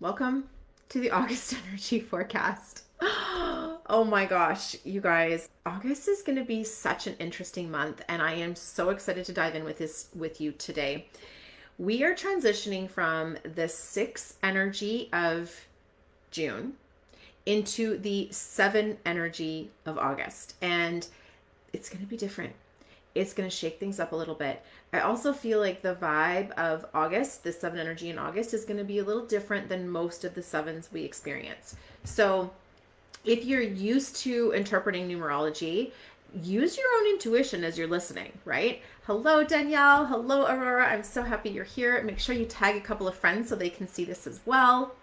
Welcome to the August energy forecast. Oh my gosh, you guys, August is going to be such an interesting month, and I am so excited to dive in with this with you today. We are transitioning from the 6 energy of June into the 7 energy of August, and it's going to be different. It's going to shake things up a little bit. I also feel like the vibe of August, the 7 energy in August, is going to be a little different than most of the 7s we experience. So if you're used to interpreting numerology, use your own intuition as you're listening, right? Hello, Danielle. Hello, Aurora. I'm so happy you're here. Make sure you tag a couple of friends so they can see this as well.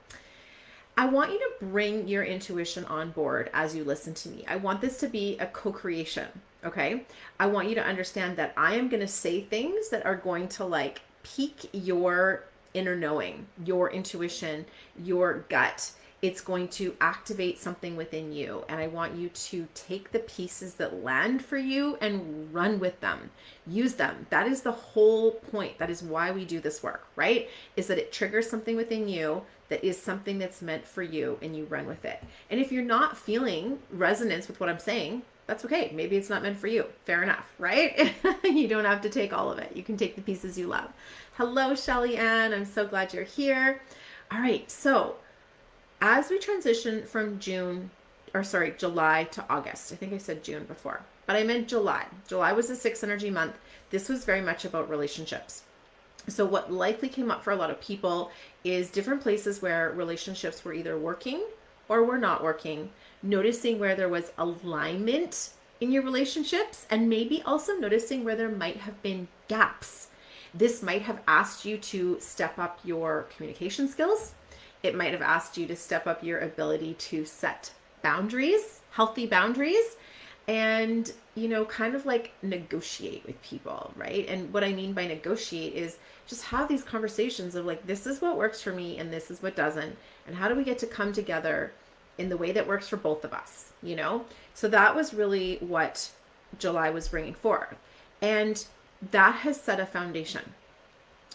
I want you to bring your intuition on board as you listen to me. I want this to be a co-creation, okay? I want you to understand that I am going to say things that are going to pique your inner knowing, your intuition, your gut. It's going to activate something within you. And I want you to take the pieces that land for you and run with them. Use them. That is the whole point. That is why we do this work, right? Is that it triggers something within you that is something that's meant for you and you run with it. And if you're not feeling resonance with what I'm saying, that's okay. Maybe it's not meant for you. Fair enough, right? You don't have to take all of it. You can take the pieces you love. Hello, Shelly Ann. I'm so glad you're here. All right. So as we transition from July to August, I think I said June before, but I meant July. July was the 6th energy month. This was very much about relationships. So what likely came up for a lot of people is different places where relationships were either working or were not working, noticing where there was alignment in your relationships, and maybe also noticing where there might have been gaps. This might have asked you to step up your communication skills. It might have asked you to step up your ability to set boundaries, healthy boundaries, and, kind of negotiate with people, right? And what I mean by negotiate is just have these conversations of this is what works for me and this is what doesn't. And how do we get to come together in the way that works for both of us, So that was really what July was bringing forth. And that has set a foundation.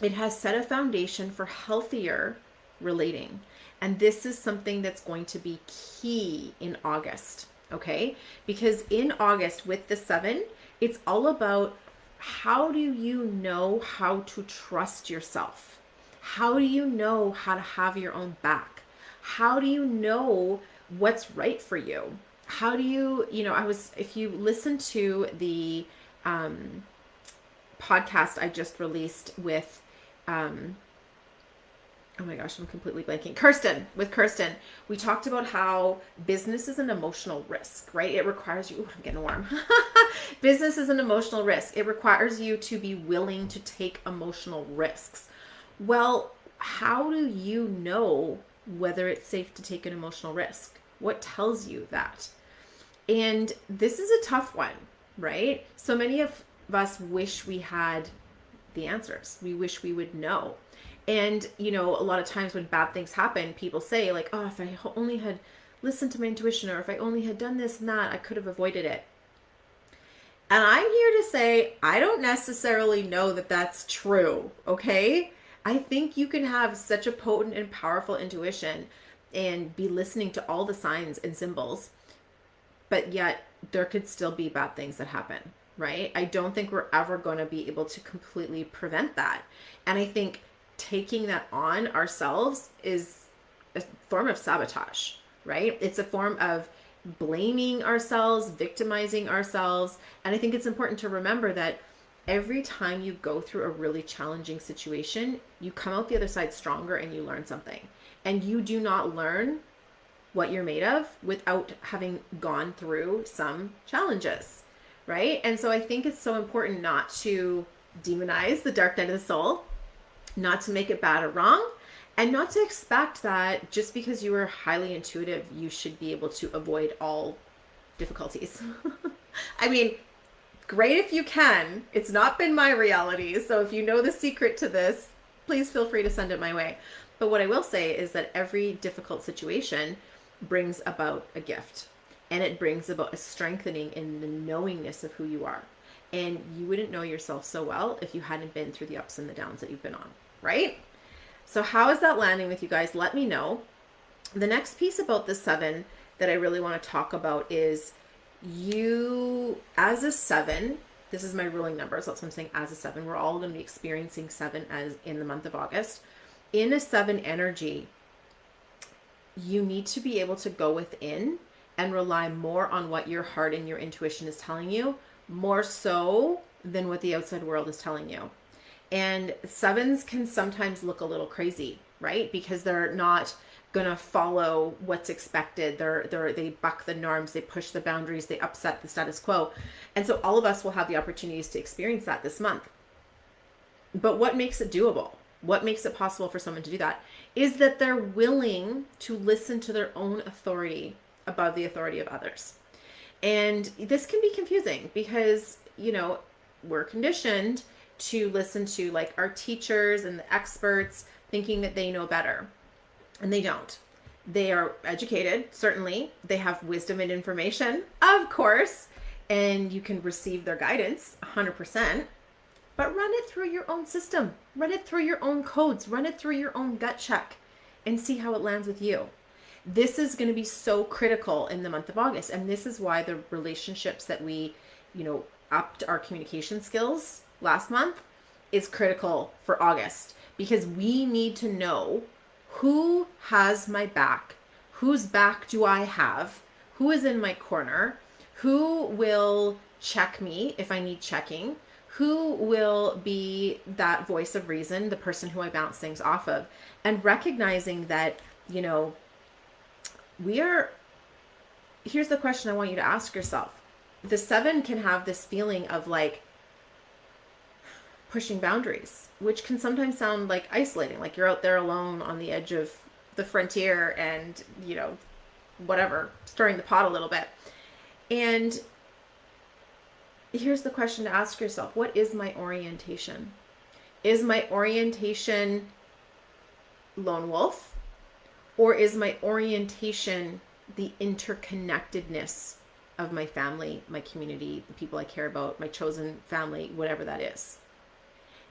It has set a foundation for healthier relating. And this is something that's going to be key in August, okay? Because in August with the 7, it's all about how do you know how to trust yourself? How do you know how to have your own back? How do you know what's right for you? How do you, if you listen to the podcast I just released with, oh my gosh, I'm completely blanking. With Kirsten, we talked about how business is an emotional risk, right? It requires you, I'm getting warm. Business is an emotional risk. It requires you to be willing to take emotional risks. Well, how do you know whether it's safe to take an emotional risk? What tells you that? And this is a tough one, right? So many of us wish we had the answers. We wish we would know. And, a lot of times when bad things happen, people say oh, if I only had listened to my intuition, or if I only had done this and that, I could have avoided it. And I'm here to say, I don't necessarily know that that's true. Okay. I think you can have such a potent and powerful intuition and be listening to all the signs and symbols, but yet there could still be bad things that happen, right? I don't think we're ever going to be able to completely prevent that. And I think taking that on ourselves is a form of sabotage, right? It's a form of blaming ourselves, victimizing ourselves. And I think it's important to remember that every time you go through a really challenging situation, you come out the other side stronger and you learn something. And you do not learn what you're made of without having gone through some challenges, right? And so I think it's so important not to demonize the dark night of the soul, not to make it bad or wrong, and not to expect that just because you are highly intuitive, you should be able to avoid all difficulties. I mean, great if you can. It's not been my reality. So if you know the secret to this, please feel free to send it my way. But what I will say is that every difficult situation brings about a gift, and it brings about a strengthening in the knowingness of who you are. And you wouldn't know yourself so well if you hadn't been through the ups and the downs that you've been on, right? So how is that landing with you guys? Let me know. The next piece about the 7 that I really want to talk about is you as a 7. This is my ruling number, so that's what I'm saying. As a 7, we're all going to be experiencing 7 as in the month of August. In a 7 energy, you need to be able to go within and rely more on what your heart and your intuition is telling you, more so than what the outside world is telling you. And 7s can sometimes look a little crazy, right? Because they're not going to follow what's expected. They buck the norms, they push the boundaries, they upset the status quo. And so all of us will have the opportunities to experience that this month. But what makes it doable? What makes it possible for someone to do that is that they're willing to listen to their own authority above the authority of others. And this can be confusing because, we're conditioned to listen to like our teachers and the experts thinking that they know better. And they don't. They are educated, certainly. They have wisdom and information, of course. And you can receive their guidance 100%. But run it through your own system. Run it through your own codes. Run it through your own gut check and see how it lands with you. This is going to be so critical in the month of August. And this is why the relationships that we, upped our communication skills last month is critical for August, because we need to know who has my back, whose back do I have, who is in my corner, who will check me if I need checking, who will be that voice of reason, the person who I bounce things off of, and recognizing that, here's the question I want you to ask yourself. The 7 can have this feeling of like pushing boundaries, which can sometimes sound like isolating, like you're out there alone on the edge of the frontier and, whatever, stirring the pot a little bit. And here's the question to ask yourself. What is my orientation? Is my orientation lone wolf? Or is my orientation the interconnectedness of my family, my community, the people I care about, my chosen family, whatever that is?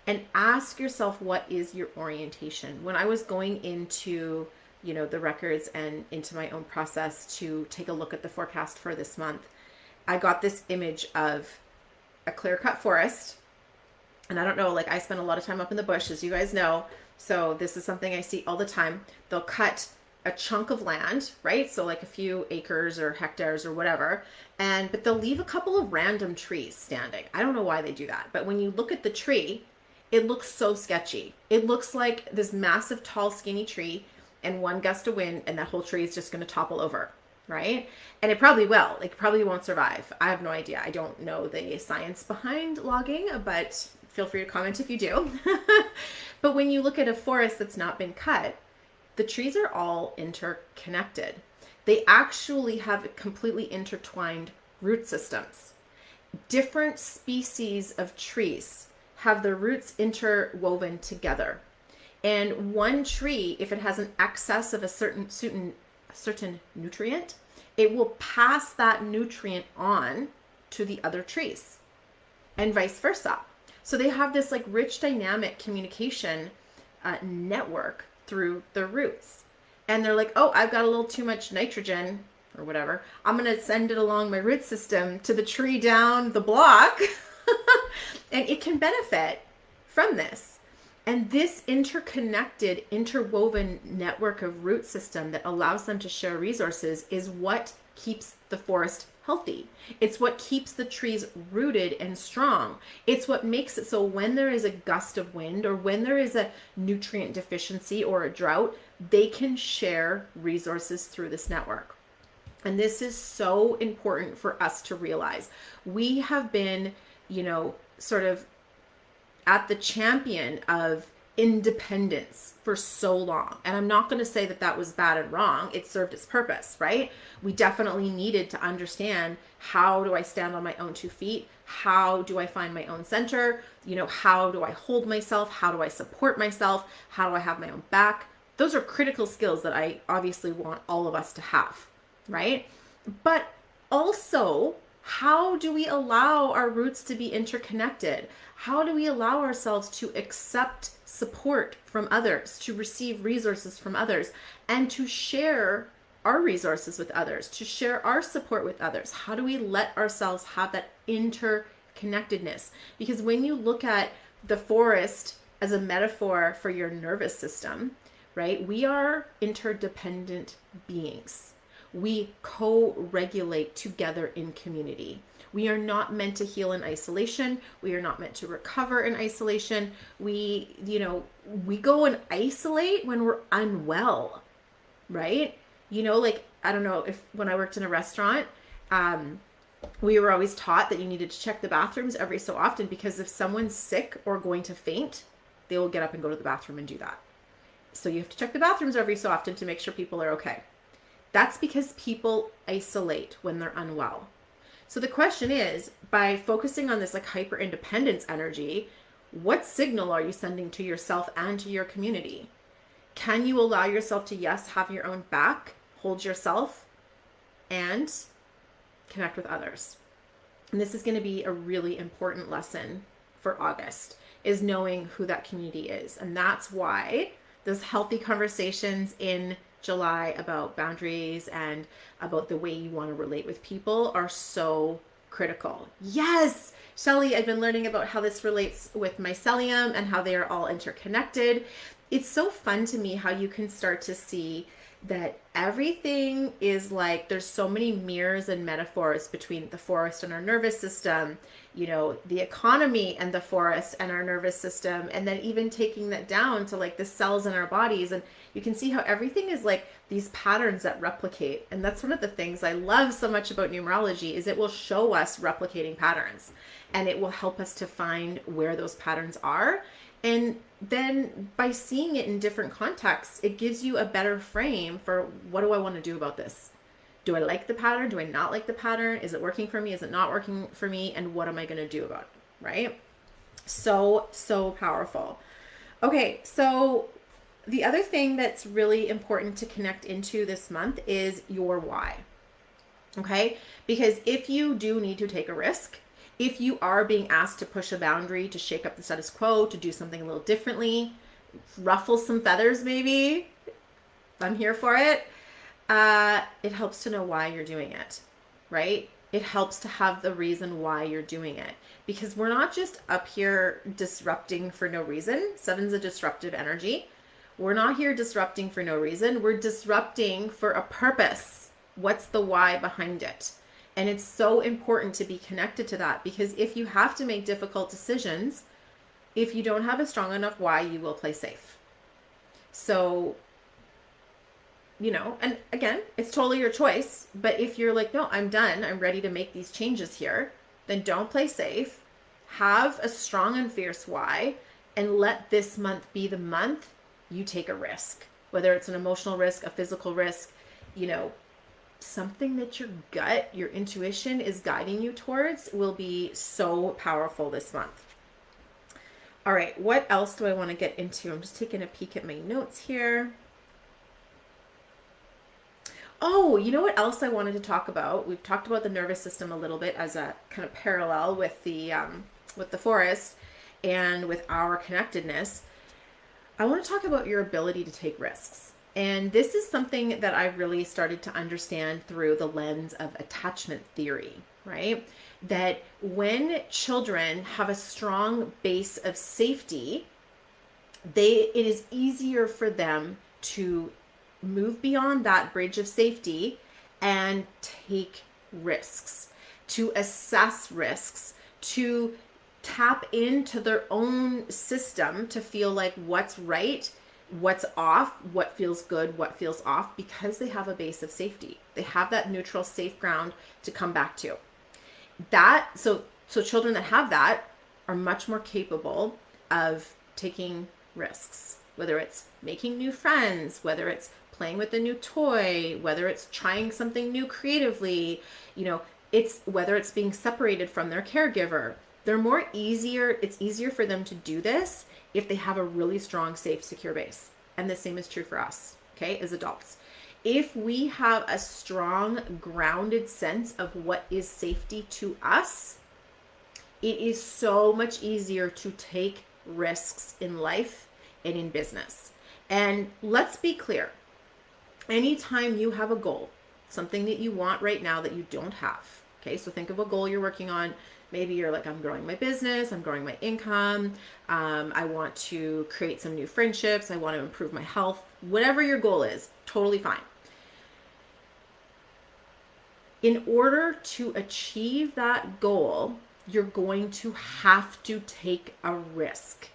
And ask yourself, what is your orientation? When I was going into, the records and into my own process to take a look at the forecast for this month, I got this image of a clear-cut forest. And I don't know, I spend a lot of time up in the bush, as you guys know. So this is something I see all the time. They'll cut a chunk of land, right? So like a few acres or hectares or whatever. But they'll leave a couple of random trees standing. I don't know why they do that. But when you look at the tree, it looks so sketchy. It looks like this massive, tall, skinny tree, and one gust of wind, and that whole tree is just going to topple over, right? And it probably will. It probably won't survive. I have no idea. I don't know the science behind logging, but feel free to comment if you do. But when you look at a forest that's not been cut, the trees are all interconnected. They actually have completely intertwined root systems. Different species of trees have their roots interwoven together. And one tree, if it has an excess of a certain nutrient, it will pass that nutrient on to the other trees and vice versa. So they have this rich dynamic communication network through the roots. And they're like, oh, I've got a little too much nitrogen or whatever. I'm going to send it along my root system to the tree down the block. And it can benefit from this. And this interconnected, interwoven network of root system that allows them to share resources is what keeps the forest healthy. It's what keeps the trees rooted and strong. It's what makes it so when there is a gust of wind or when there is a nutrient deficiency or a drought, they can share resources through this network. And this is so important for us to realize. We have been, sort of at the champion of independence for so long. And I'm not going to say that that was bad and wrong. It served its purpose, right? We definitely needed to understand, how do I stand on my own 2 feet? How do I find my own center? How do I hold myself? How do I support myself? How do I have my own back? Those are critical skills that I obviously want all of us to have, right? But also How do we allow our roots to be interconnected? How do we allow ourselves to accept support from others, to receive resources from others, and to share our resources with others, to share our support with others? How do we let ourselves have that interconnectedness? Because when you look at the forest as a metaphor for your nervous system, right, we are interdependent beings. We co-regulate together in community. We are not meant to heal in isolation. We are not meant to recover in isolation. We go and isolate when we're unwell, right? Like, I don't know if when I worked in a restaurant, we were always taught that you needed to check the bathrooms every so often, because if someone's sick or going to faint, they will get up and go to the bathroom and do that. So you have to check the bathrooms every so often to make sure people are okay. That's because people isolate when they're unwell. So the question is, by focusing on this like hyper independence energy, what signal are you sending to yourself and to your community? Can you allow yourself to, yes, have your own back, hold yourself, and connect with others? And this is going to be a really important lesson for August, is knowing who that community is. And that's why those healthy conversations in July about boundaries and about the way you want to relate with people are so critical. Yes, Shelly, I've been learning about how this relates with mycelium and how they are all interconnected. It's so fun to me how you can start to see that everything is like, there's so many mirrors and metaphors between the forest and our nervous system, the economy and the forest and our nervous system, and then even taking that down to like the cells in our bodies. And you can see how everything is like these patterns that replicate. And that's one of the things I love so much about numerology, is it will show us replicating patterns, and it will help us to find where those patterns are. And then by seeing it in different contexts, it gives you a better frame for, what do I want to do about this? Do I like the pattern? Do I not like the pattern? Is it working for me? Is it not working for me? And what am I going to do about it? Right? So, so powerful. Okay. So the other thing that's really important to connect into this month is your why. Okay. Because if you do need to take a risk, if you are being asked to push a boundary, to shake up the status quo, to do something a little differently, ruffle some feathers maybe, I'm here for it. It helps to know why you're doing it, right? It helps to have the reason why you're doing it, because we're not just up here disrupting for no reason. Seven's a disruptive energy. We're not here disrupting for no reason. We're disrupting for a purpose. What's the why behind it? And it's so important to be connected to that, because if you have to make difficult decisions, if you don't have a strong enough why, you will play safe. So, and again, it's totally your choice. But if you're like, no, I'm done, I'm ready to make these changes here, then don't play safe. Have a strong and fierce why, and let this month be the month you take a risk, whether it's an emotional risk, a physical risk, something that your gut, your intuition is guiding you towards, will be so powerful this month. All right, what else do I want to get into? I'm just taking a peek at my notes here. Oh, you know what else I wanted to talk about? We've talked about the nervous system a little bit as a kind of parallel with the forest and with our connectedness. I want to talk about your ability to take risks. And this is something that I've really started to understand through the lens of attachment theory, right? That when children have a strong base of safety, it is easier for them to move beyond that bridge of safety and take risks, to assess risks, to tap into their own system to feel like what's right, what's off, what feels good, what feels off, because they have a base of safety. They have that neutral, safe ground to come back to. So children that have that are much more capable of taking risks, whether it's making new friends, whether it's playing with a new toy, whether it's trying something new creatively, whether it's being separated from their caregiver. It's easier for them to do this if they have a really strong, safe, secure base. And the same is true for us, okay, as adults. If we have a strong, grounded sense of what is safety to us, it is so much easier to take risks in life and in business. And let's be clear, anytime you have a goal, something that you want right now that you don't have, okay, so think of a goal you're working on. Maybe you're like, I'm growing my business, I'm growing my income, I want to create some new friendships, I want to improve my health, whatever your goal is, totally fine. In order to achieve that goal, you're going to have to take a risk.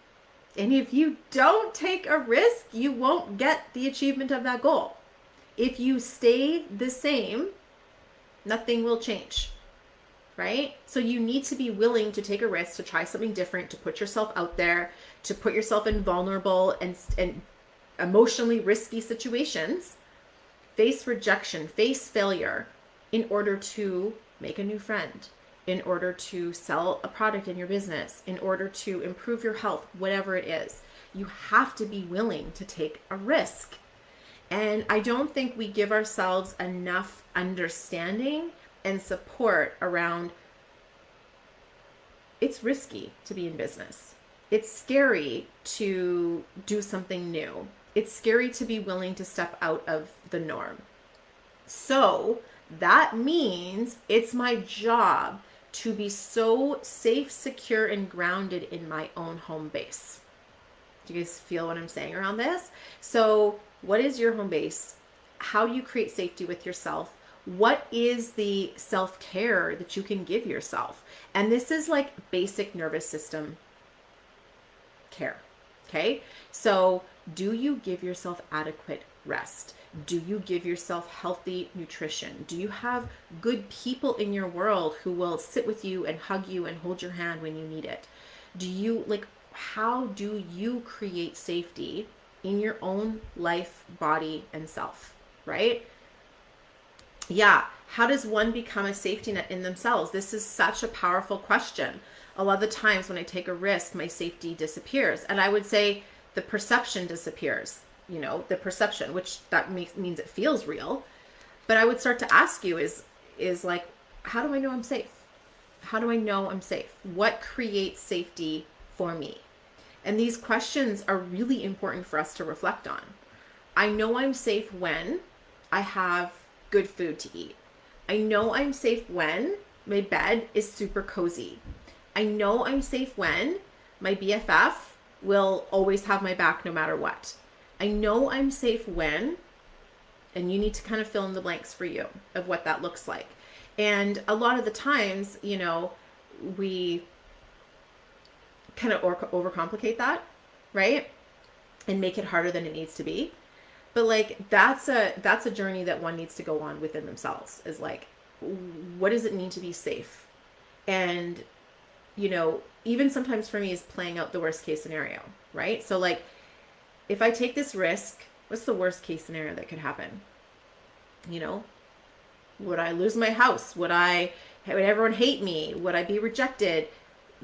And if you don't take a risk, you won't get the achievement of that goal. If you stay the same, nothing will change, right? So you need to be willing to take a risk, to try something different, to put yourself out there, to put yourself in vulnerable and emotionally risky situations, face rejection, face failure, in order to make a new friend, in order to sell a product in your business, in order to improve your health, whatever it is. You have to be willing to take a risk. And I don't think we give ourselves enough understanding and support around it's risky to be in business. It's scary to do something new. It's scary to be willing to step out of the norm. So that means it's my job to be so safe, secure, and grounded in my own home base. Do you guys feel what I'm saying around this? So what is your home base? How do you create safety with yourself? What is the self-care that you can give yourself? And this is like basic nervous system care. Okay. So do you give yourself adequate rest? Do you give yourself healthy nutrition? Do you have good people in your world who will sit with you and hug you and hold your hand when you need it? Do you how do you create safety in your own life, body, and self, right? Yeah. How does one become a safety net in themselves? This is such a powerful question. A lot of the times when I take a risk, my safety disappears. And I would say the perception disappears, the perception, which that means it feels real. But I would start to ask you is like, how do I know I'm safe? How do I know I'm safe? What creates safety for me? And these questions are really important for us to reflect on. I know I'm safe when I have good food to eat. I know I'm safe when my bed is super cozy. I know I'm safe when my BFF will always have my back no matter what. I know I'm safe when, and you need to kind of fill in the blanks for you of what that looks like. And a lot of the times, we kind of overcomplicate that, right? And make it harder than it needs to be. But that's a journey that one needs to go on within themselves, is like, what does it mean to be safe? And, even sometimes for me is playing out the worst case scenario, right? So if I take this risk, what's the worst case scenario that could happen? Would I lose my house? Would everyone hate me? Would I be rejected?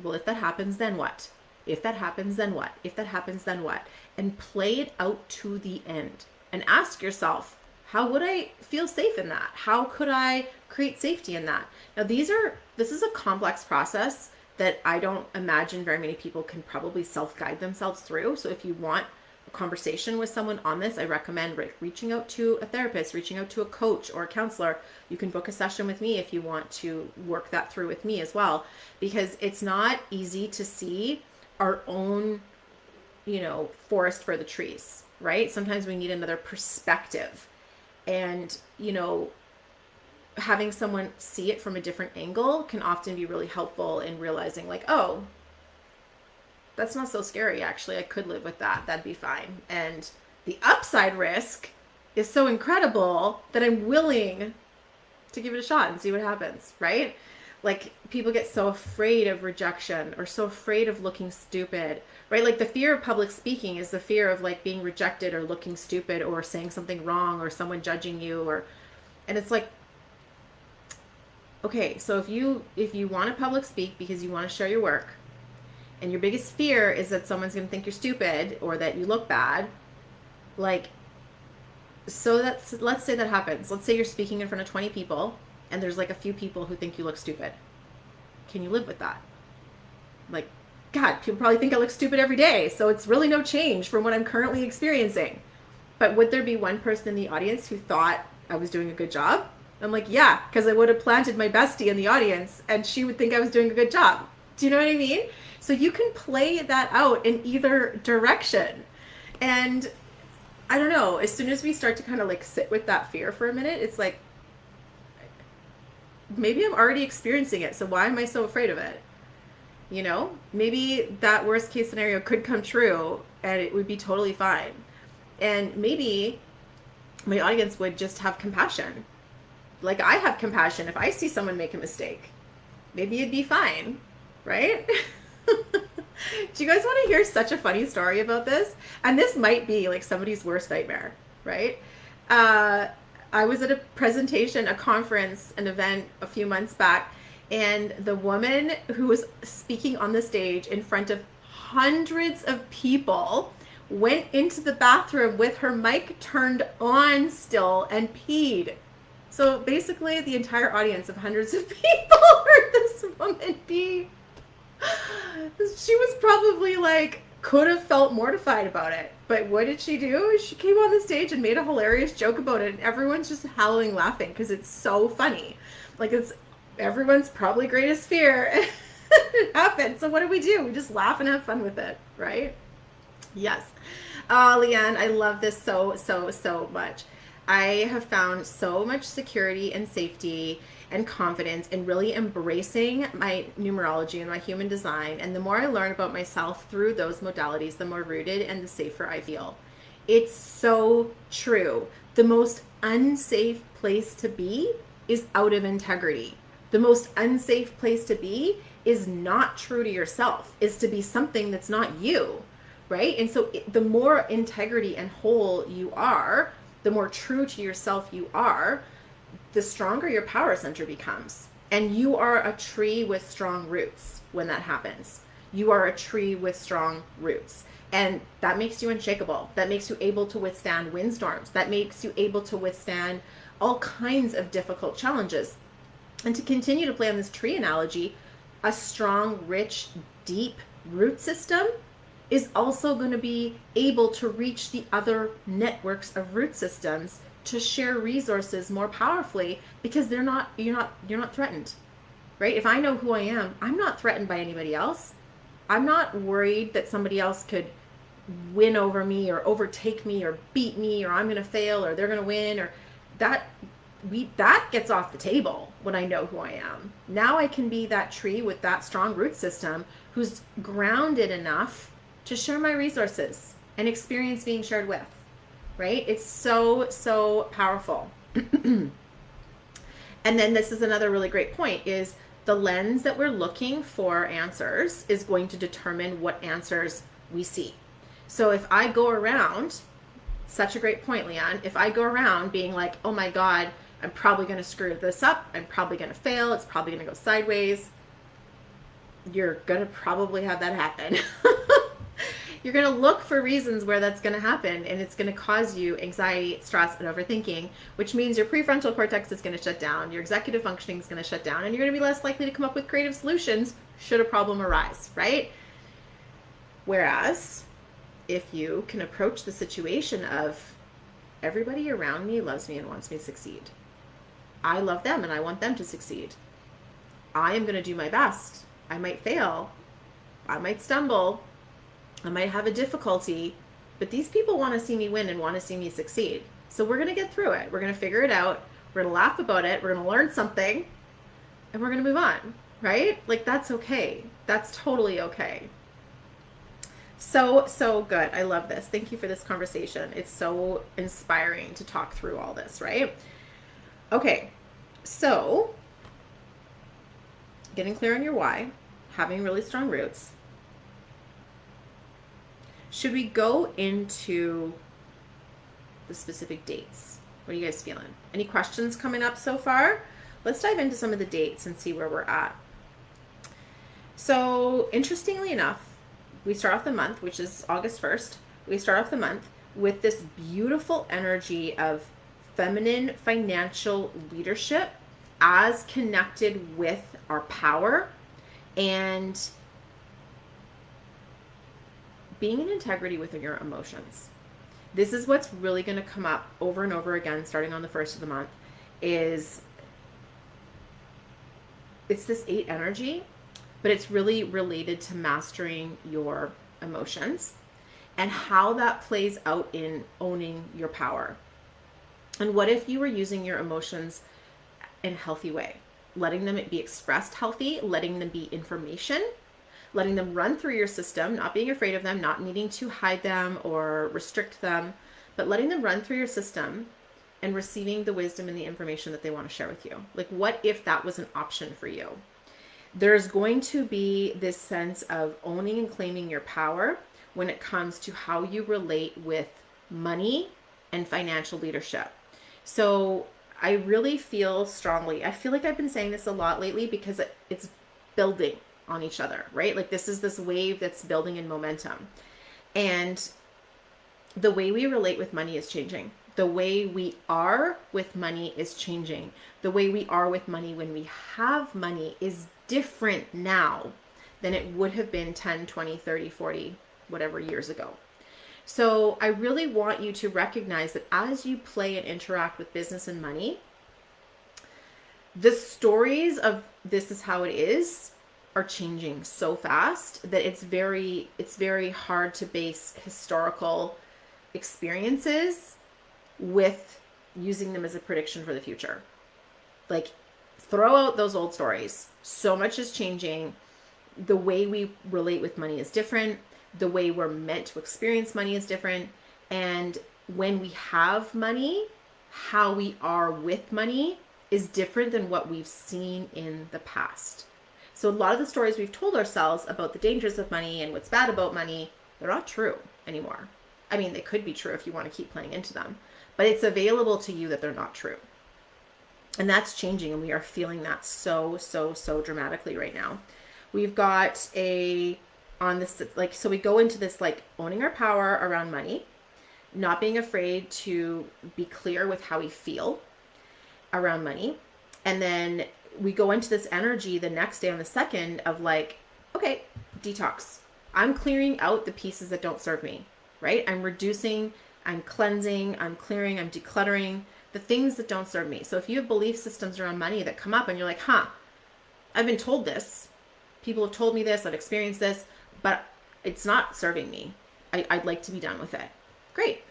Well, if that happens, then what? If that happens, then what? If that happens, then what? And play it out to the end and ask yourself, how would I feel safe in that? How could I create safety in that? Now, this is a complex process that I don't imagine very many people can probably self-guide themselves through. So if you want a conversation with someone on this, I recommend reaching out to a therapist, reaching out to a coach or a counselor. You can book a session with me if you want to work that through with me as well, because it's not easy to see our own, forest for the trees, right? Sometimes we need another perspective, and, having someone see it from a different angle can often be really helpful in realizing oh, that's not so scary. Actually, I could live with that. That'd be fine. And the upside risk is so incredible that I'm willing to give it a shot and see what happens, right? People get so afraid of rejection or so afraid of looking stupid, right? The fear of public speaking is the fear of being rejected or looking stupid or saying something wrong or someone judging you, and it's okay, so if you want to public speak because you want to share your work, and your biggest fear is that someone's going to think you're stupid or that you look bad, So let's say that happens. Let's say you're speaking in front of 20 people and there's like a few people who think you look stupid. Can you live with that? Like, God, people probably think I look stupid every day, so it's really no change from what I'm currently experiencing. But would there be one person in the audience who thought I was doing a good job? I'm like, yeah, because I would have planted my bestie in the audience and she would think I was doing a good job. Do you know what I mean? So you can play that out in either direction. And I don't know, as soon as we start to kind of like sit with that fear for a minute, it's like, maybe I'm already experiencing it, so why am I so afraid of it? You know, maybe that worst case scenario could come true and it would be totally fine. And maybe my audience would just have compassion. Like I have compassion if I see someone make a mistake. Maybe it'd be fine, right? Do you guys want to hear such a funny story about this? And this might be like somebody's worst nightmare, right? I was at a presentation, a conference, an event a few months back, and the woman who was speaking on the stage in front of hundreds of people went into the bathroom with her mic turned on still and peed. So basically the entire audience of hundreds of people heard this woman pee. She was probably like, could have felt mortified about it. But what did she do? She came on the stage and made a hilarious joke about it. And everyone's just howling laughing because it's so funny. Like it's everyone's probably greatest fear. It happened. So what do? We just laugh and have fun with it, right? Yes. Oh, Leanne, I love this so, so, so much. I have found so much security and safety and confidence in really embracing my numerology and my human design. And the more I learn about myself through those modalities, the more rooted and the safer I feel. It's so true. The most unsafe place to be is out of integrity. The most unsafe place to be is not true to yourself, is to be something that's not you, right? And so the more integrity and whole you are, the more true to yourself you are, the stronger your power center becomes. And you are a tree with strong roots when that happens. You are a tree with strong roots. And that makes you unshakable. That makes you able to withstand windstorms. That makes you able to withstand all kinds of difficult challenges. And to continue to play on this tree analogy, a strong, rich, deep root system is also going to be able to reach the other networks of root systems to share resources more powerfully because you're not threatened, right? If I know who I am, I'm not threatened by anybody else. I'm not worried that somebody else could win over me or overtake me or beat me or I'm going to fail or they're going to win or that gets off the table when I know who I am. Now I can be that tree with that strong root system who's grounded enough to share my resources and experience being shared with, right? It's so, so powerful. And then this is another really great point is the lens that we're looking for answers is going to determine what answers we see. So if I go around, such a great point, Leanne, if I go around being like, oh my God, I'm probably going to screw this up. I'm probably going to fail. It's probably going to go sideways. You're going to probably have that happen. You're going to look for reasons where that's going to happen, and it's going to cause you anxiety, stress, and overthinking, which means your prefrontal cortex is going to shut down, your executive functioning is going to shut down, and you're going to be less likely to come up with creative solutions should a problem arise, right? Whereas if you can approach the situation of everybody around me loves me and wants me to succeed. I love them and I want them to succeed. I am going to do my best. I might fail. I might stumble. I might have a difficulty, but these people want to see me win and want to see me succeed. So we're going to get through it. We're going to figure it out. We're going to laugh about it. We're going to learn something and we're going to move on, right? Like that's okay. That's totally okay. So, so good. I love this. Thank you for this conversation. It's so inspiring to talk through all this, right? Okay. So getting clear on your why, having really strong roots. Should we go into the specific dates? What are you guys feeling? Any questions coming up so far? Let's dive into some of the dates and see where we're at. So interestingly enough, we start off the month, which is August 1st. We start off the month with this beautiful energy of feminine financial leadership as connected with our power and being in integrity with your emotions. This is what's really going to come up over and over again starting on the first of the month is it's this 8 energy, but it's really related to mastering your emotions and how that plays out in owning your power. And what if you were using your emotions in a healthy way, letting them be expressed healthy, letting them be information, letting them run through your system, not being afraid of them, not needing to hide them or restrict them, but letting them run through your system and receiving the wisdom and the information that they want to share with you. Like, what if that was an option for you? There's going to be this sense of owning and claiming your power when it comes to how you relate with money and financial leadership. So I really feel strongly, I feel like I've been saying this a lot lately because it's building on each other, right? Like this is this wave that's building in momentum. And the way we relate with money is changing. The way we are with money is changing. The way we are with money when we have money is different now than it would have been 10, 20, 30, 40, whatever years ago. So I really want you to recognize that as you play and interact with business and money, the stories of this is how it is are changing so fast that it's very hard to base historical experiences with using them as a prediction for the future. Like, throw out those old stories. So much is changing. The way we relate with money is different. The way we're meant to experience money is different. And when we have money, how we are with money is different than what we've seen in the past. So a lot of the stories we've told ourselves about the dangers of money and what's bad about money, they're not true anymore. I mean, they could be true if you want to keep playing into them, but it's available to you that they're not true. And that's changing, and we are feeling that so dramatically right now. We've got so we go into this like owning our power around money, not being afraid to be clear with how we feel around money. And then we go into this energy the next day on the 2nd of like, okay, detox. I'm clearing out the pieces that don't serve me, right? I'm reducing, I'm cleansing, I'm clearing, I'm decluttering the things that don't serve me. So if you have belief systems around money that come up and you're like, I've been told this, people have told me this, I've experienced this, but it's not serving me. I'd like to be done with it. Great.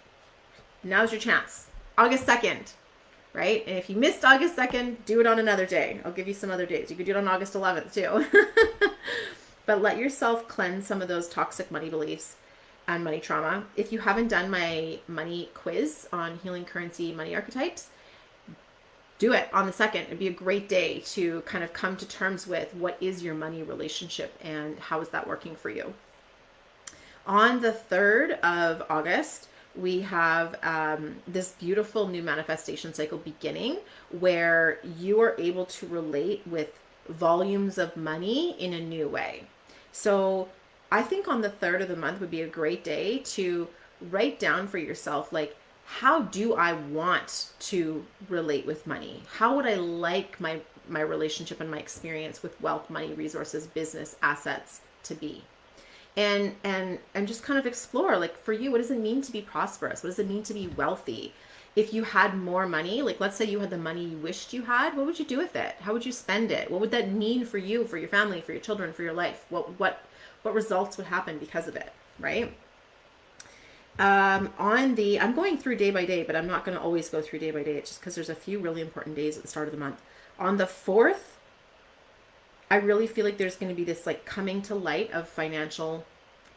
Now's your chance. August 2nd, right? And if you missed August 2nd, do it on another day. I'll give you some other days. You could do it on August 11th too. But let yourself cleanse some of those toxic money beliefs and money trauma. If you haven't done my money quiz on healing currency money archetypes, do it on the 2nd. It'd be a great day to kind of come to terms with what is your money relationship and how is that working for you. On the 3rd of August, we have this beautiful new manifestation cycle beginning where you are able to relate with volumes of money in a new way. So I think on the 3rd of the month would be a great day to write down for yourself, like, how do I want to relate with money? How would I like my relationship and my experience with wealth, money, resources, business, assets to be? And just kind of explore, like, for you, what does it mean to be prosperous? What does it mean to be wealthy? If you had more money, like let's say you had the money you wished you had, what would you do with it? How would you spend it? What would that mean for you, for your family, for your children, for your life? What results would happen because of it, right? I'm going through day by day, but I'm not going to always go through day by day. It's just because there's a few really important days at the start of the month. On the 4th, I really feel like there's going to be this like coming to light of financial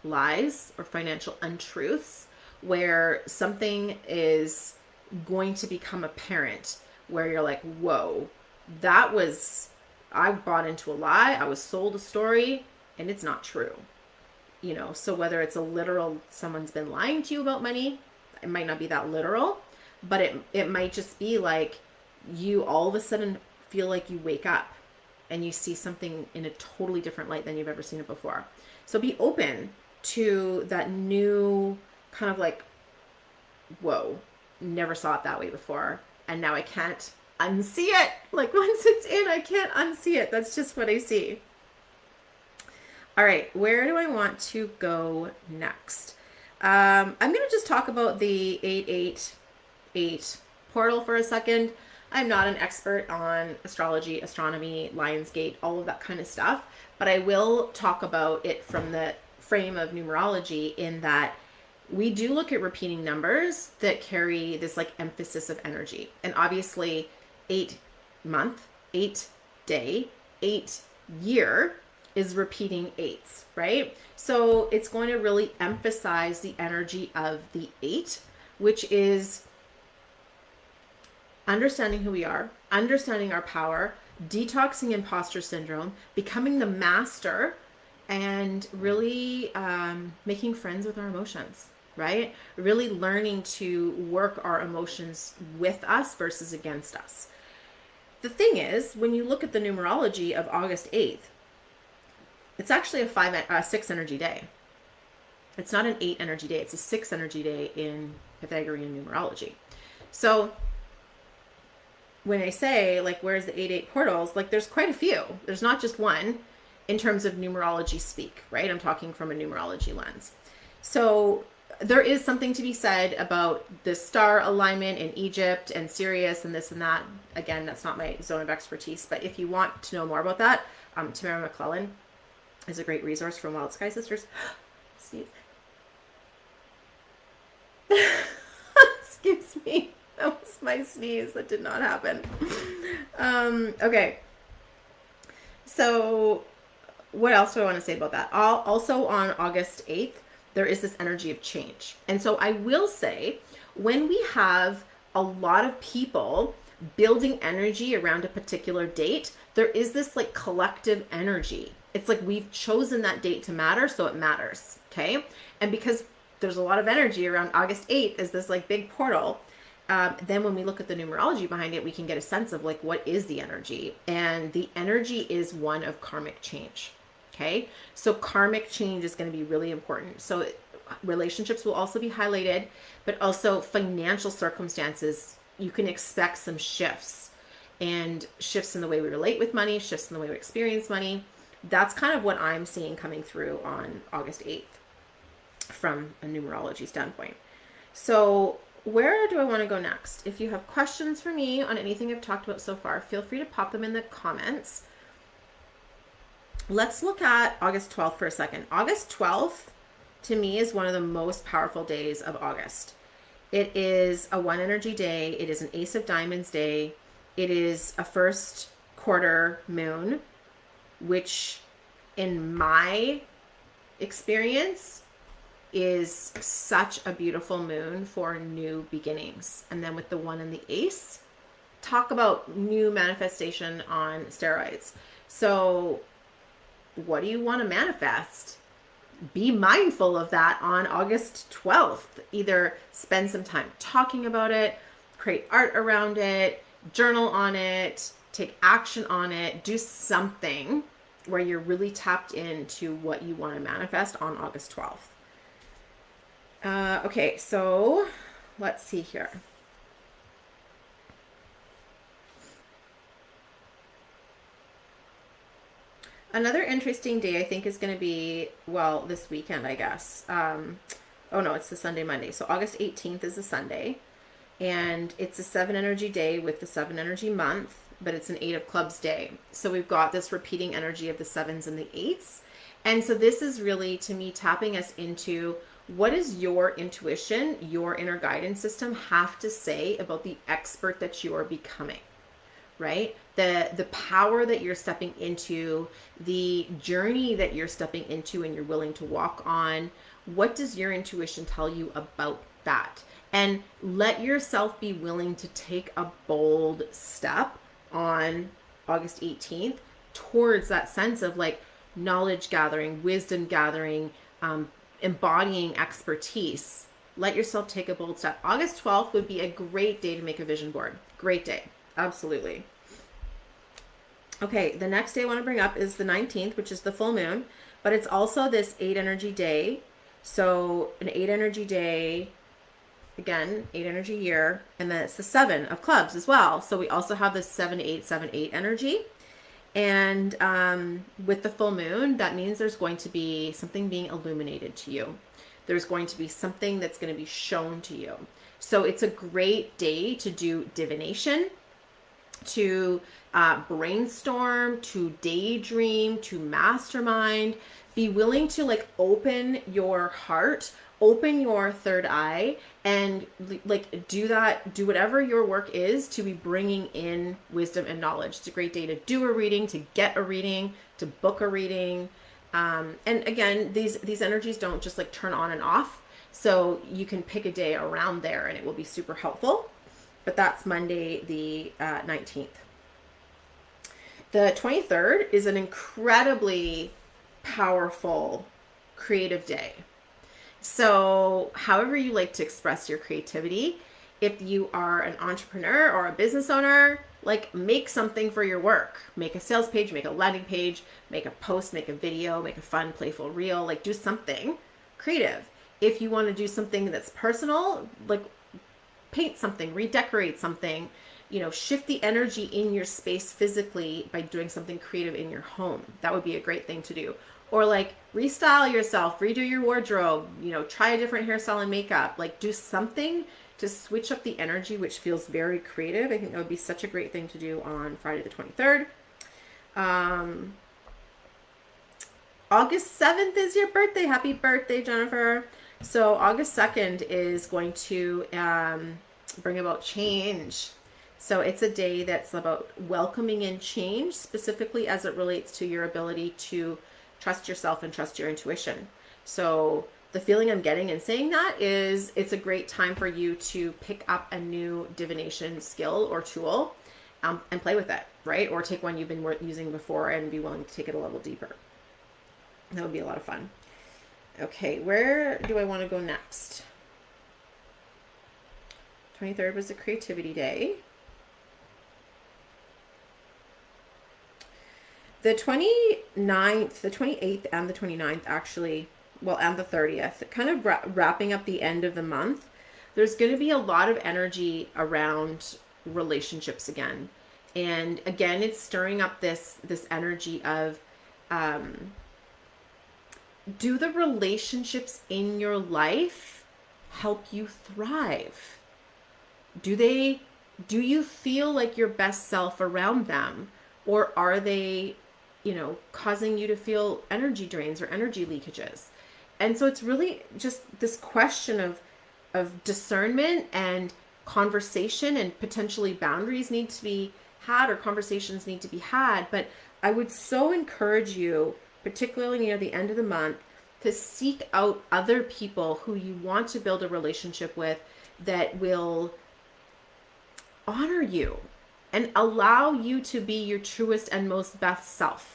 lies or financial untruths where something is going to become apparent where you're like, whoa, I bought into a lie. I was sold a story and it's not true. You know, so whether it's a literal, someone's been lying to you about money, it might not be that literal, but it might just be like you all of a sudden feel like you wake up and you see something in a totally different light than you've ever seen it before. So be open to that new kind of like whoa, never saw it that way before. And now I can't unsee it. Like once it's in, I can't unsee it. That's just what I see. All right, where do I want to go next? I'm going to just talk about the 888 portal for a second. I'm not an expert on astrology, astronomy, Lionsgate, all of that kind of stuff, but I will talk about it from the frame of numerology in that we do look at repeating numbers that carry this like emphasis of energy. And obviously 8 month, 8 day, 8 year is repeating eights, right? So it's going to really emphasize the energy of the 8, which is understanding who we are, understanding our power, detoxing imposter syndrome, becoming the master, and really making friends with our emotions, right? Really learning to work our emotions with us versus against us. The thing is, when you look at the numerology of August 8th, it's actually a 6 energy day. It's not an 8 energy day. It's a 6 energy day in Pythagorean numerology. So when I say like, where's the 8-8 portals? Like there's quite a few. There's not just one in terms of numerology speak, right? I'm talking from a numerology lens. So there is something to be said about the star alignment in Egypt and Sirius and this and that. Again, that's not my zone of expertise, but if you want to know more about that, Tamara McClellan is a great resource from Wild Sky Sisters. Sneeze. Excuse me. That was my sneeze. That did not happen. Okay. So what else do I want to say about that? Also on August 8th, there is this energy of change. And so I will say, when we have a lot of people building energy around a particular date, there is this like collective energy. It's like we've chosen that date to matter, so it matters, okay? And because there's a lot of energy around August 8th is this like big portal, then when we look at the numerology behind it, we can get a sense of like, what is the energy? And the energy is one of karmic change, okay? So karmic change is going to be really important. So relationships will also be highlighted, but also financial circumstances, you can expect some shifts, and shifts in the way we relate with money, shifts in the way we experience money. That's kind of what I'm seeing coming through on August 8th from a numerology standpoint. So where do I want to go next? If you have questions for me on anything I've talked about so far, feel free to pop them in the comments. Let's look at August 12th for a second. August 12th to me is one of the most powerful days of August. It is a 1 energy day. It is an Ace of Diamonds day. It is a first quarter moon, which in my experience is such a beautiful moon for new beginnings. And then with the 1 and the Ace, talk about new manifestation on steroids. So what do you want to manifest? Be mindful of that on August 12th. Either spend some time talking about it, create art around it, journal on it, take action on it, do something where you're really tapped into what you want to manifest on August 12th. Okay, so let's see here. Another interesting day I think is going to be, well, this weekend, I guess. Oh no, it's the Sunday, Monday. So August 18th is a Sunday, and it's a 7 energy day with the 7 energy month, but it's an 8 of clubs day. So we've got this repeating energy of the 7s and the 8s. And so this is really, to me, tapping us into what does your intuition, your inner guidance system have to say about the expert that you are becoming, right? The power that you're stepping into, the journey that you're stepping into and you're willing to walk on. What does your intuition tell you about that? And let yourself be willing to take a bold step on August 18th towards that sense of like knowledge gathering, wisdom gathering, embodying expertise. Let yourself take a bold step. August 12th would be a great day to make a vision board. Great day. Absolutely. Okay, the next day I want to bring up is the 19th, which is the full moon, but it's also this 8 energy day. So an 8 energy day again, 8 energy year, and then it's the 7 of clubs as well. So we also have this 7-8-7-8 energy. And with the full moon, that means there's going to be something being illuminated to you. There's going to be something that's going to be shown to you. So it's a great day to do divination, to brainstorm, to daydream, to mastermind. Be willing to like open your heart, open your third eye, and like do whatever your work is to be bringing in wisdom and knowledge. It's a great day to do a reading, to get a reading, to book a reading. And again, these energies don't just like turn on and off. So you can pick a day around there and it will be super helpful. But that's Monday the 19th. The 23rd is an incredibly powerful creative day. So however you like to express your creativity, if you are an entrepreneur or a business owner, like make something for your work. Make a sales page, make a landing page, make a post, make a video, make a fun, playful reel, like do something creative. If you want to do something that's personal, like paint something, redecorate something, shift the energy in your space physically by doing something creative in your home. That would be a great thing to do. Or like restyle yourself, redo your wardrobe, try a different hairstyle and makeup, like do something to switch up the energy, which feels very creative. I think that would be such a great thing to do on Friday the 23rd. August 7th is your birthday. Happy birthday, Jennifer. So August 2nd is going to bring about change. So it's a day that's about welcoming in change, specifically as it relates to your ability to trust yourself and trust your intuition. So the feeling I'm getting in saying that is it's a great time for you to pick up a new divination skill or tool and play with it, right? Or take one you've been using before and be willing to take it a level deeper. That would be a lot of fun. Okay, where do I want to go next? 23rd was the creativity day. The 29th, the 28th and the 29th actually, and the 30th, kind of wrapping up the end of the month. There's going to be a lot of energy around relationships again. And again, it's stirring up this energy of, do the relationships in your life help you thrive? Do you feel like your best self around them? Or are they, causing you to feel energy drains or energy leakages? And so it's really just this question of discernment and conversation, and potentially boundaries need to be had or conversations need to be had. But I would so encourage you, particularly near the end of the month, to seek out other people who you want to build a relationship with that will honor you and allow you to be your truest and most best self.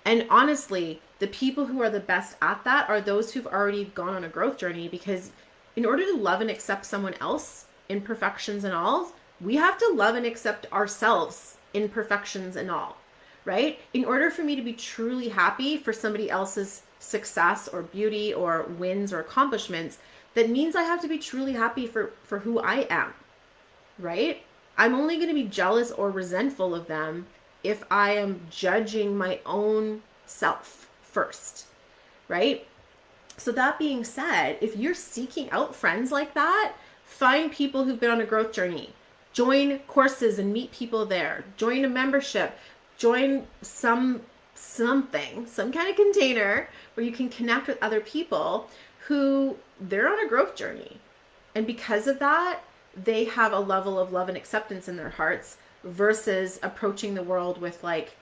And honestly, the people who are the best at that are those who've already gone on a growth journey, because in order to love and accept someone else, imperfections and all, we have to love and accept ourselves, imperfections and all, right? In order for me to be truly happy for somebody else's success or beauty or wins or accomplishments, that means I have to be truly happy for who I am, right? I'm only going to be jealous or resentful of them if I am judging my own self first, right? So that being said, if you're seeking out friends like that, find people who've been on a growth journey. Join courses and meet people there. Join a membership. Join some kind of container where you can connect with other people who they're on a growth journey. And because of that, they have a level of love and acceptance in their hearts versus approaching the world with like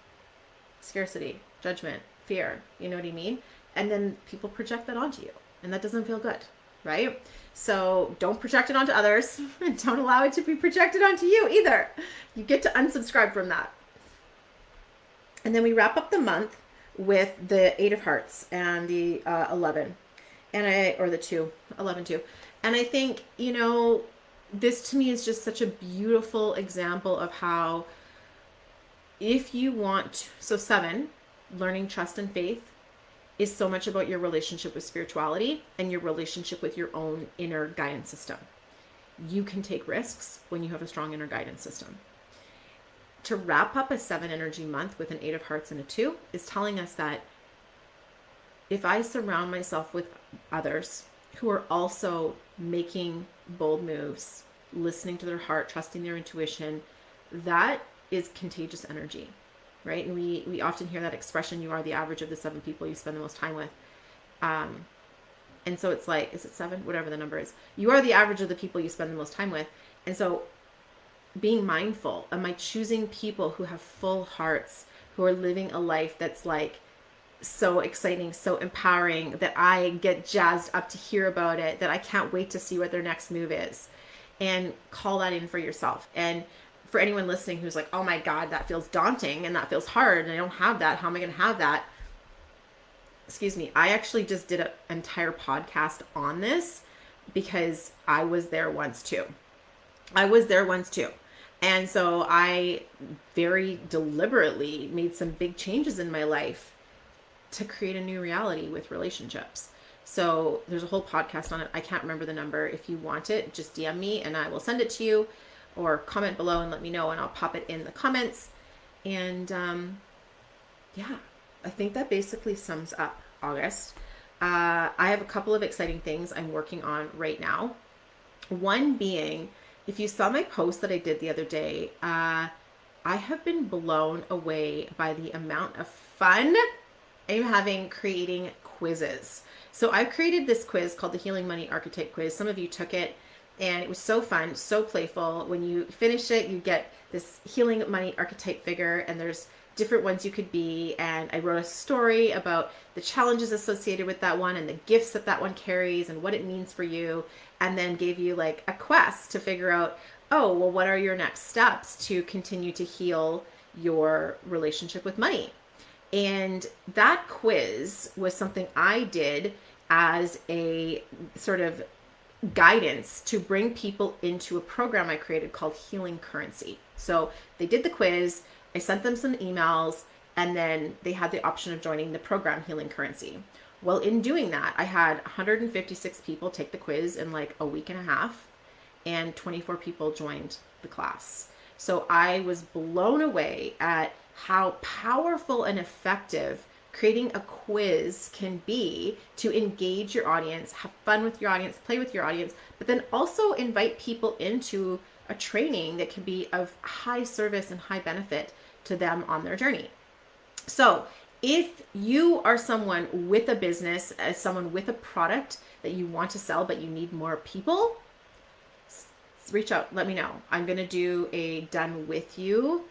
scarcity, judgment, fear, you know what I mean? And then people project that onto you, and that doesn't feel good, right? So don't project it onto others, and don't allow it to be projected onto you either. You get to unsubscribe from that. And then we wrap up the month with the 8 of Hearts and the 11, or the 2, 11, 2. And I think, this to me is just such a beautiful example of how, if you want, 7, learning trust and faith is so much about your relationship with spirituality and your relationship with your own inner guidance system. you can take risks when you have a strong inner guidance system. To wrap up a 7 energy month with an 8 of hearts and a 2 is telling us that if I surround myself with others who are also making bold moves, listening to their heart, trusting their intuition, that is contagious energy, right? And we often hear that expression, you are the average of the 7 people you spend the most time with. And so it's like, is it 7? Whatever the number is. You are the average of the people you spend the most time with. And so being mindful, am I choosing people who have full hearts, who are living a life that's like so exciting, so empowering, that I get jazzed up to hear about it, that I can't wait to see what their next move is? And call that in for yourself. And for anyone listening who's like, oh my God, that feels daunting and that feels hard and I don't have that, how am I going to have that? Excuse me, I actually just did an entire podcast on this because I was there once too. And so I very deliberately made some big changes in my life to create a new reality with relationships. So there's a whole podcast on it. I can't remember the number. If you want it, just DM me and I will send it to you, or comment below and let me know and I'll pop it in the comments. And yeah, I think that basically sums up August. I have a couple of exciting things I'm working on right now. One being, if you saw my post that I did the other day, I have been blown away by the amount of fun I'm having creating quizzes. So I've created this quiz called the Healing Money Archetype Quiz. Some of you took it and it was so fun, so playful. When you finish it, you get this Healing Money Archetype figure, and there's different ones you could be. And I wrote a story about the challenges associated with that one and the gifts that that one carries and what it means for you. And then gave you like a quest to figure out, oh, well, what are your next steps to continue to heal your relationship with money? And that quiz was something I did as a sort of guidance to bring people into a program I created called Healing Currency. So they did the quiz, I sent them some emails, and then they had the option of joining the program Healing Currency. Well, in doing that, I had 156 people take the quiz in like a week and a half, and 24 people joined the class. So I was blown away at how powerful and effective creating a quiz can be to engage your audience, have fun with your audience, play with your audience, but then also invite people into a training that can be of high service and high benefit to them on their journey. So if you are someone with a business, as someone with a product that you want to sell, but you need more people, reach out, let me know. I'm going to do a done with you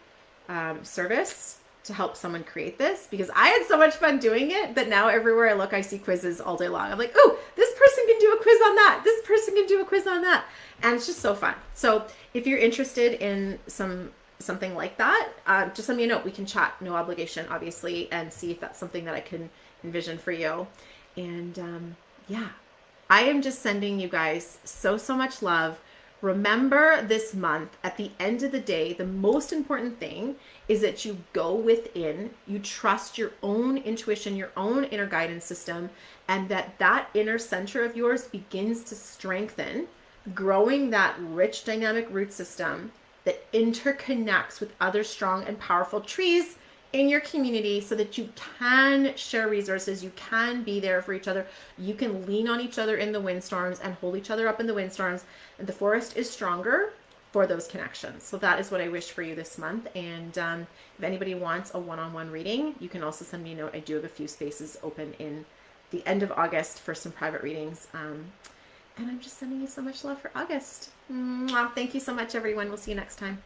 service to help someone create this, because I had so much fun doing it, but now everywhere I look, I see quizzes all day long. I'm like, oh, this person can do a quiz on that. This person can do a quiz on that. And it's just so fun. So if you're interested in something like that, just send me a note. We can chat, no obligation, obviously, and see if that's something that I can envision for you. And yeah, I am just sending you guys so much love. Remember this month, at the end of the day, the most important thing is that you go within, you trust your own intuition, your own inner guidance system, and that inner center of yours begins to strengthen, growing that rich dynamic root system that interconnects with other strong and powerful trees in your community, so that you can share resources, you can be there for each other, you can lean on each other in the windstorms and hold each other up in the windstorms, and the forest is stronger for those connections. So that is what I wish for you this month. And if anybody wants a one-on-one reading, you can also send me a note. I do have a few spaces open in the end of August for some private readings. And I'm just sending you so much love for August. Mwah. Thank you so much, everyone. We'll see you next time.